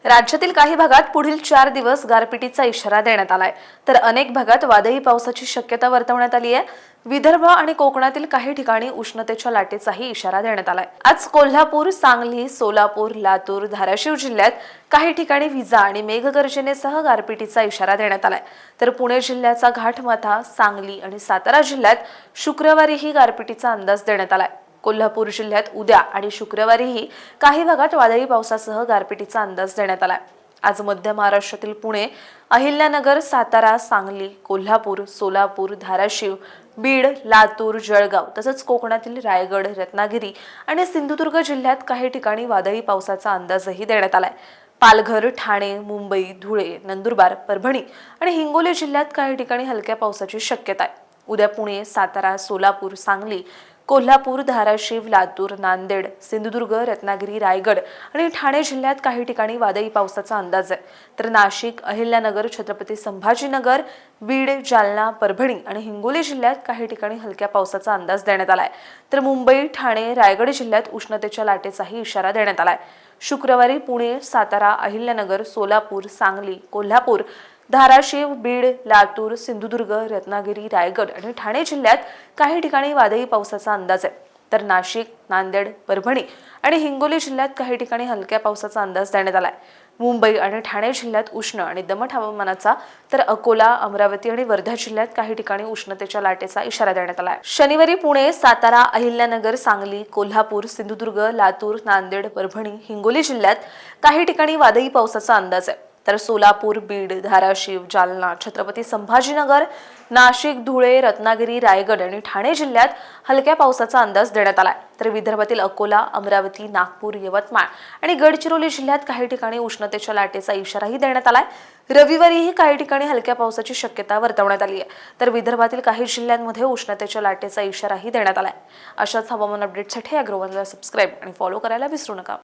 राज्यातील काही भागात पुढील 4 दिवस गारपिटीचा इशारा देण्यात आलाय, तर अनेक भागात वादळी पावसाची शक्यता वर्तवण्यात आली आहे। विदर्भ आणि कोकणातील काही ठिकाणी उष्णतेच्या लाटेचाही इशारा देण्यात आलाय। आज कोल्हापूर, सांगली, सोलापूर, लातूर, धाराशिव जिल्ह्यात काही ठिकाणी विजा आणि मेघगर्जनेसह गारपिटीचा इशारा देण्यात आलाय, तर पुणे जिल्ह्याचा घाटमाथा, सांगली आणि सातारा जिल्ह्यात शुक्रवारीही गारपिटीचा अंदाज देण्यात आलाय। कोल्हापूर जिल्ह्यात उद्या आणि शुक्रवारीही काही भागात वादळी पावसासह गारपिटीचा अंदाज देण्यात आलाय। आज मध्य महाराष्ट्रातील पुणे, अहिल्यानगर, सातारा, सांगली, कोल्हापूर, सोलापूर, धाराशिव, बीड, लातूर, जळगाव तसंच कोकणातील रायगड, रत्नागिरी आणि सिंधुदुर्ग जिल्ह्यात काही ठिकाणी वादळी पावसाचा अंदाजही देण्यात आलाय। पालघर, ठाणे, मुंबई, धुळे, नंदुरबार, परभणी आणि हिंगोली जिल्ह्यात काही ठिकाणी हलक्या पावसाची शक्यता आहे। उद्या पुणे, सातारा, सोलापूर, सांगली, कोल्हापूर, धाराशिव, लातूर, नांदेड, सिंधुदुर्ग, रत्नागिरी, रायगड आणि ठाणे जिल्ह्यात काही ठिकाणी वादळी पावसाचा अंदाज आहे, तर नाशिक, अहिल्यानगर, छत्रपती संभाजीनगर, बीड, जालना, परभणी आणि हिंगोली जिल्ह्यात काही ठिकाणी हलक्या पावसाचा अंदाज देण्यात आलाय, तर मुंबई, ठाणे, रायगड जिल्ह्यात उष्णतेच्या लाटेचाही इशारा देण्यात आलाय। शुक्रवारी पुणे, सातारा, अहिल्यानगर, सोलापूर, सांगली, कोल्हापूर, धाराशिव, बीड, लातूर, सिंधुदुर्ग, रत्नागिरी, रायगड आणि ठाणे जिल्ह्यात काही ठिकाणी वादळी पावसाचा अंदाज आहे, तर नाशिक, नांदेड, परभणी आणि हिंगोली जिल्ह्यात काही ठिकाणी हलक्या पावसाचा अंदाज देण्यात आलाय। मुंबई आणि ठाणे जिल्ह्यात उष्ण आणि दमट हवामानाचा, तर अकोला, अमरावती आणि वर्धा जिल्ह्यात काही ठिकाणी उष्णतेच्या लाटेचा इशारा देण्यात आलाय। शनिवारी पुणे, सातारा, अहिल्यानगर, सांगली, कोल्हापूर, सिंधुदुर्ग, लातूर, नांदेड, परभणी, हिंगोली जिल्ह्यात काही ठिकाणी वादळी पावसाचा अंदाज आहे, तर सोलापूर, बीड, धाराशिव, जालना, छत्रपती संभाजीनगर, नाशिक, धुळे, रत्नागिरी, रायगड आणि ठाणे जिल्ह्यात हलक्या पावसाचा अंदाज देण्यात आलाय, तर विदर्भातील अकोला, अमरावती, नागपूर, यवतमाळ आणि गडचिरोली जिल्ह्यात काही ठिकाणी उष्णतेच्या लाटेचा इशाराही देण्यात आलाय। रविवारीही काही ठिकाणी हलक्या पावसाची शक्यता वर्तवण्यात आली आहे, तर विदर्भातील काही जिल्ह्यांमध्ये उष्णतेच्या लाटेचा इशाराही देण्यात आलाय। अशाच हवामान अपडेटसाठी अॅग्रोवनला सबस्क्राईब आणि फॉलो करायला विसरू नका।